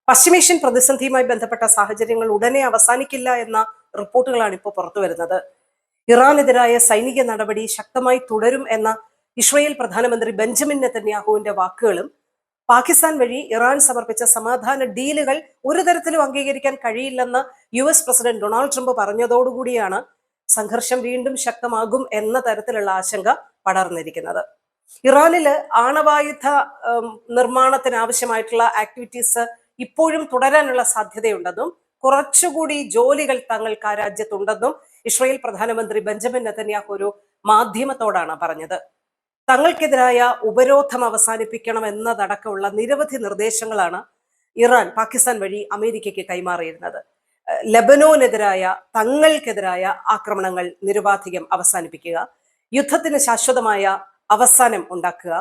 പശ്ചിമേഷ്യൻ പ്രതിസന്ധിയുമായി ബന്ധപ്പെട്ട സാഹചര്യങ്ങൾ ഉടനെ അവസാനിക്കില്ല എന്ന റിപ്പോർട്ടുകളാണ് ഇപ്പോൾ പുറത്തു വരുന്നത്. ഇറാനെതിരായ സൈനിക നടപടി ശക്തമായി തുടരും എന്ന ഇസ്രായേൽ പ്രധാനമന്ത്രി ബെഞ്ചമിൻ നെതന്യാഹുവിന്റെ വാക്കുകളും പാകിസ്ഥാൻ വഴി ഇറാൻ സമർപ്പിച്ച സമാധാന ഡീലുകൾ ഒരു തരത്തിലും അംഗീകരിക്കാൻ കഴിയില്ലെന്ന് US പ്രസിഡന്റ് ഡൊണാൾഡ് ട്രംപ് പറഞ്ഞതോടുകൂടിയാണ് സംഘർഷം വീണ്ടും ശക്തമാകും എന്ന തരത്തിലുള്ള ആശങ്ക പടർന്നിരിക്കുന്നത്. ഇറാനില് ആണവായുധ നിർമ്മാണത്തിന് ആവശ്യമായിട്ടുള്ള ആക്ടിവിറ്റീസ് ഇപ്പോഴും തുടരാനുള്ള സാധ്യതയുണ്ടെന്നും കുറച്ചുകൂടി ജോലികൾ തങ്ങൾക്ക് ആ രാജ്യത്തുണ്ടെന്നും ഇസ്രായേൽ പ്രധാനമന്ത്രി ബെഞ്ചമിൻ നെതന്യാഹു ഒരു മാധ്യമത്തോടാണ് പറഞ്ഞത്. തങ്ങൾക്കെതിരായ ഉപരോധം അവസാനിപ്പിക്കണം എന്നതടക്കമുള്ള നിരവധി നിർദ്ദേശങ്ങളാണ് ഇറാൻ പാകിസ്ഥാൻ വഴി അമേരിക്കയ്ക്ക് കൈമാറിയിരുന്നത്. ലെബനോനെതിരായ തങ്ങൾക്കെതിരായ ആക്രമണങ്ങൾ നിരുപാധികം അവസാനിപ്പിക്കുക, യുദ്ധത്തിന് ശാശ്വതമായ അവസാനം ഉണ്ടാക്കുക,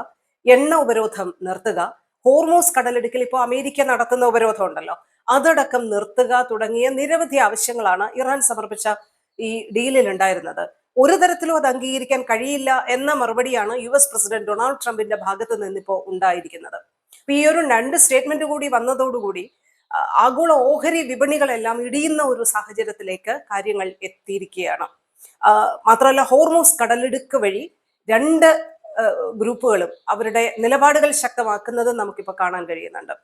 എണ്ണ ഉപരോധം നിർത്തുക, ഹോർമൂസ് കടലിടുക്കിൽ ഇപ്പോൾ അമേരിക്ക നടത്തുന്ന ഉപരോധം ഉണ്ടല്ലോ അതടക്കം നിർത്തുക തുടങ്ങിയ നിരവധി ആവശ്യങ്ങളാണ് ഇറാൻ സമർപ്പിച്ച ഈ ഡീലിൽ ഉണ്ടായിരുന്നത്. ഒരു തരത്തിലും അത് അംഗീകരിക്കാൻ കഴിയില്ല എന്ന മറുപടിയാണ് US പ്രസിഡന്റ് ഡൊണാൾഡ് ട്രംപിന്റെ ഭാഗത്ത് നിന്നിപ്പോ ഉണ്ടായിരിക്കുന്നത്. ഈ ഒരു രണ്ട് സ്റ്റേറ്റ്മെന്റ് കൂടി വന്നതോടുകൂടി ആഗോള ഓഹരി വിപണികളെല്ലാം ഇടിയുന്ന ഒരു സാഹചര്യത്തിലേക്ക് കാര്യങ്ങൾ എത്തിയിരിക്കുകയാണ്. മാത്രമല്ല ഹോർമൂസ് കടലിടുക്ക് വഴി രണ്ട് ഗ്രൂപ്പുകളും അവരുടെ നിലപാടുകൾ ശക്തമാക്കുന്നത് നമുക്കിപ്പോൾ കാണാൻ കഴിയുന്നുണ്ട്.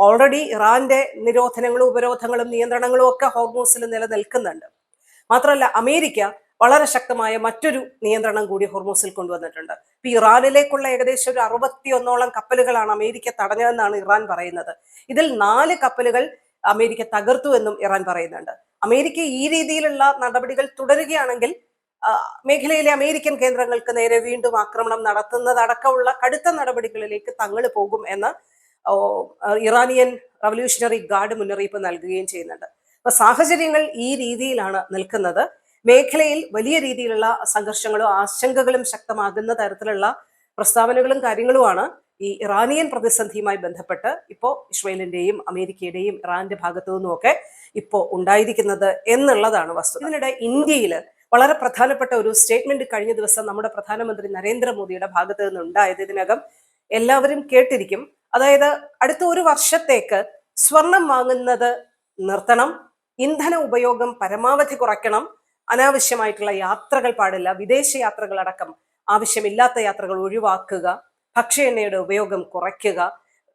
ഓൾറെഡി ഇറാന്റെ നിരോധനങ്ങളും ഉപരോധങ്ങളും നിയന്ത്രണങ്ങളും ഒക്കെ ഹോർമൂസിൽ നിലനിൽക്കുന്നുണ്ട്. മാത്രമല്ല അമേരിക്ക വളരെ ശക്തമായ മറ്റൊരു നിയന്ത്രണം കൂടി ഹോർമൂസിൽ കൊണ്ടുവന്നിട്ടുണ്ട്. ഇപ്പൊ ഇറാനിലേക്കുള്ള ഏകദേശം ഒരു 61ഓളം കപ്പലുകളാണ് അമേരിക്ക തടഞ്ഞതെന്നാണ് ഇറാൻ പറയുന്നത്. ഇതിൽ 4 കപ്പലുകൾ അമേരിക്ക തകർത്തു എന്നും ഇറാൻ പറയുന്നുണ്ട്. അമേരിക്ക ഈ രീതിയിലുള്ള നടപടികൾ തുടരുകയാണെങ്കിൽ മേഖലയിലെ അമേരിക്കൻ കേന്ദ്രങ്ങൾക്ക് നേരെ വീണ്ടും ആക്രമണം നടത്തുന്നതടക്കമുള്ള കടുത്ത നടപടികളിലേക്ക് തങ്ങൾ പോകും എന്ന് ഇറാനിയൻ റവല്യൂഷണറി ഗാർഡ് മുന്നറിയിപ്പ് നൽകുകയും ചെയ്യുന്നുണ്ട്. അപ്പൊ സാഹചര്യങ്ങൾ ഈ രീതിയിലാണ് നിൽക്കുന്നത്. മേഖലയിൽ വലിയ രീതിയിലുള്ള സംഘർഷങ്ങളും ആശങ്കകളും ശക്തമാകുന്ന തരത്തിലുള്ള പ്രസ്താവനകളും കാര്യങ്ങളുമാണ് ഈ ഇറാനിയൻ പ്രതിസന്ധിയുമായി ബന്ധപ്പെട്ട് ഇപ്പോൾ ഇസ്രായേലിന്റെയും അമേരിക്കയുടെയും ഇറാന്റെ ഭാഗത്തു നിന്നുമൊക്കെ ഇപ്പോൾ ഉണ്ടായിരിക്കുന്നത് എന്നുള്ളതാണ് വസ്തുത. ഇതിനിടെ ഇന്ത്യയിൽ വളരെ പ്രധാനപ്പെട്ട ഒരു സ്റ്റേറ്റ്മെന്റ് കഴിഞ്ഞ ദിവസം നമ്മുടെ പ്രധാനമന്ത്രി നരേന്ദ്രമോദിയുടെ ഭാഗത്ത് നിന്നുണ്ടായത് ഇതിനകം എല്ലാവരും കേട്ടിരിക്കും. അതായത് അടുത്ത ഒരു വർഷത്തേക്ക് സ്വർണം വാങ്ങുന്നത് നിർത്തണം, ഇന്ധന ഉപയോഗം പരമാവധി കുറയ്ക്കണം, അനാവശ്യമായിട്ടുള്ള യാത്രകൾ പാടില്ല, വിദേശ യാത്രകൾ അടക്കം ആവശ്യമില്ലാത്ത യാത്രകൾ ഒഴിവാക്കുക, ഭക്ഷ്യ എണ്ണയുടെ ഉപയോഗം കുറയ്ക്കുക,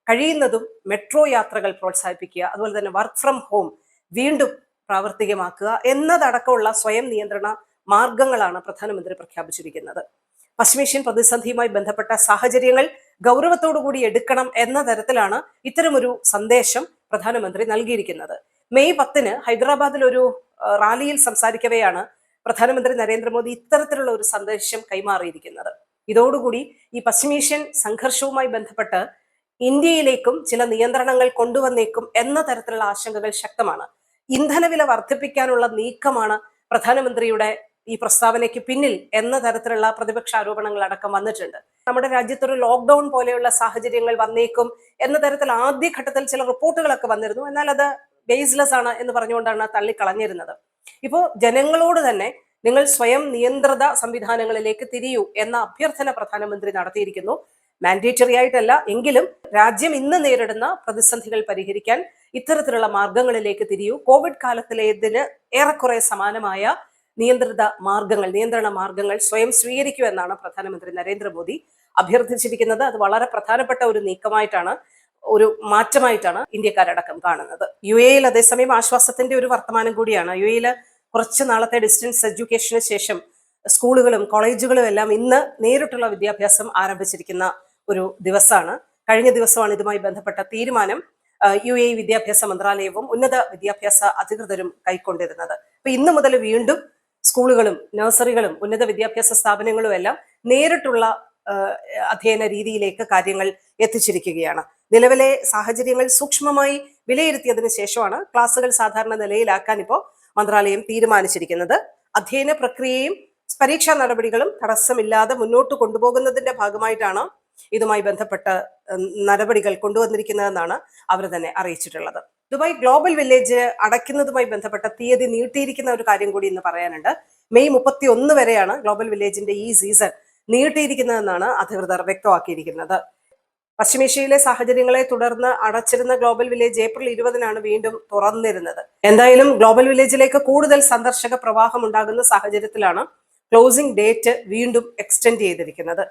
കഴിയുന്നതും മെട്രോ യാത്രകൾ പ്രോത്സാഹിപ്പിക്കുക, അതുപോലെ തന്നെ വർക്ക് ഫ്രം ഹോം വീണ്ടും പ്രാവർത്തികമാക്കുക എന്നതടക്കമുള്ള സ്വയം നിയന്ത്രണ മാർഗങ്ങളാണ് പ്രധാനമന്ത്രി പ്രഖ്യാപിച്ചിരിക്കുന്നത്. പശ്ചിമേഷ്യൻ പ്രതിസന്ധിയുമായി ബന്ധപ്പെട്ട സാഹചര്യങ്ങൾ ഗൗരവത്തോടുകൂടി എടുക്കണം എന്ന തരത്തിലാണ് ഇത്തരമൊരു സന്ദേശം പ്രധാനമന്ത്രി നൽകിയിരിക്കുന്നത്. മെയ് 10 ഹൈദരാബാദിൽ ഒരു റാലിയിൽ സംസാരിക്കവെയാണ് പ്രധാനമന്ത്രി നരേന്ദ്രമോദി ഇത്തരത്തിലുള്ള ഒരു സന്ദേശം കൈമാറിയിരിക്കുന്നത്. ഇതോടുകൂടി ഈ പശ്ചിമേഷ്യൻ സംഘർഷവുമായി ബന്ധപ്പെട്ട് ഇന്ത്യയിലേക്കും ചില നിയന്ത്രണങ്ങൾ കൊണ്ടുവന്നേക്കും എന്ന തരത്തിലുള്ള ആശങ്കകൾ ശക്തമാണ്. ഇന്ധനവില വർദ്ധിപ്പിക്കാനുള്ള നീക്കമാണ് പ്രധാനമന്ത്രിയുടെ ഈ പ്രസ്താവനയ്ക്ക് പിന്നിൽ എന്ന തരത്തിലുള്ള പ്രതിപക്ഷ ആരോപണങ്ങൾ അടക്കം വന്നിട്ടുണ്ട്. നമ്മുടെ രാജ്യത്തൊരു ലോക്ക്ഡൌൺ പോലെയുള്ള സാഹചര്യങ്ങൾ വന്നേക്കും എന്ന തരത്തിൽ ആദ്യഘട്ടത്തിൽ ചില റിപ്പോർട്ടുകളൊക്കെ വന്നിരുന്നു. എന്നാൽ അത് ബേസ്ലെസ് ആണ് എന്ന് പറഞ്ഞുകൊണ്ടാണ് തള്ളിക്കളഞ്ഞിരുന്നത്. ഇപ്പോൾ ജനങ്ങളോട് തന്നെ നിങ്ങൾ സ്വയം നിയന്ത്രിത സംവിധാനങ്ങളിലേക്ക് തിരിയൂ എന്ന അഭ്യർത്ഥന പ്രധാനമന്ത്രി നടത്തിയിരിക്കുന്നു. മാൻഡേറ്ററി ആയിട്ടല്ല എങ്കിലും രാജ്യം ഇന്ന് നേരിടുന്ന പ്രതിസന്ധികൾ പരിഹരിക്കാൻ ഇത്തരത്തിലുള്ള മാർഗങ്ങളിലേക്ക് തിരിയൂ. കോവിഡ് കാലത്തിലേതിന് ഏറെക്കുറെ സമാനമായ നിയന്ത്രണ മാർഗങ്ങൾ സ്വയം സ്വീകരിക്കൂ എന്നാണ് പ്രധാനമന്ത്രി നരേന്ദ്രമോദി അഭ്യർത്ഥിച്ചിരിക്കുന്നത്. അത് വളരെ പ്രധാനപ്പെട്ട ഒരു നീക്കമായിട്ടാണ്, ഒരു മാറ്റമായിട്ടാണ് ഇന്ത്യക്കാരടക്കം കാണുന്നത്. UAE അതേസമയം ആശ്വാസത്തിന്റെ ഒരു വർത്തമാനം കൂടിയാണ്. UAE കുറച്ച് നാളത്തെ ഡിസ്റ്റൻസ് എഡ്യൂക്കേഷന് ശേഷം സ്കൂളുകളും കോളേജുകളും എല്ലാം ഇന്ന് നേരിട്ടുള്ള വിദ്യാഭ്യാസം ആരംഭിച്ചിരിക്കുന്ന ഒരു ദിവസമാണ്. കഴിഞ്ഞ ദിവസമാണ് ഇതുമായി ബന്ധപ്പെട്ട തീരുമാനം UAE വിദ്യാഭ്യാസ മന്ത്രാലയവും ഉന്നത വിദ്യാഭ്യാസ അധികൃതരും കൈക്കൊണ്ടിരുന്നത്. അപ്പൊ ഇന്ന് മുതൽ വീണ്ടും സ്കൂളുകളും നഴ്സറികളും ഉന്നത വിദ്യാഭ്യാസ സ്ഥാപനങ്ങളും എല്ലാം നേരിട്ടുള്ള അധ്യയന രീതിയിലേക്ക് കാര്യങ്ങൾ എത്തിച്ചിരിക്കുകയാണ്. നിലവിലെ സാഹചര്യങ്ങൾ സൂക്ഷ്മമായി വിലയിരുത്തിയതിനു ശേഷമാണ് ക്ലാസുകൾ സാധാരണ നിലയിലാക്കാൻ ഇപ്പോൾ മന്ത്രാലയം തീരുമാനിച്ചിരിക്കുന്നത്. അധ്യയന പ്രക്രിയയും പരീക്ഷാ നടപടികളും തടസ്സമില്ലാതെ മുന്നോട്ട് കൊണ്ടുപോകുന്നതിന്റെ ഭാഗമായിട്ടാണ് ഇതുമായി ബന്ധപ്പെട്ട നടപടികൾ കൊണ്ടുവന്നിരിക്കുന്നതെന്നാണ് അവർ തന്നെ അറിയിച്ചിട്ടുള്ളത്. ദുബായ് ഗ്ലോബൽ വില്ലേജ് അടയ്ക്കുന്നതുമായി ബന്ധപ്പെട്ട തീയതി നീട്ടിയിരിക്കുന്ന ഒരു കാര്യം കൂടി ഇന്ന് പറയാനുണ്ട്. മെയ് 31 വരെയാണ് ഗ്ലോബൽ വില്ലേജിന്റെ ഈ സീസൺ നീട്ടിയിരിക്കുന്നതെന്നാണ് അധികൃതർ വ്യക്തമാക്കിയിരിക്കുന്നത്. പശ്ചിമേഷ്യയിലെ സാഹചര്യങ്ങളെ തുടർന്ന് അടച്ചിരുന്ന ഗ്ലോബൽ വില്ലേജ് ഏപ്രിൽ 20-നാണ് വീണ്ടും തുറന്നിരുന്നത്. എന്തായാലും ഗ്ലോബൽ വില്ലേജിലേക്ക് കൂടുതൽ സന്ദർശക പ്രവാഹം ഉണ്ടാകുന്ന സാഹചര്യത്തിലാണ് ക്ലോസിംഗ് ഡേറ്റ് വീണ്ടും എക്സ്റ്റെൻഡ് ചെയ്തിരിക്കുന്നത്.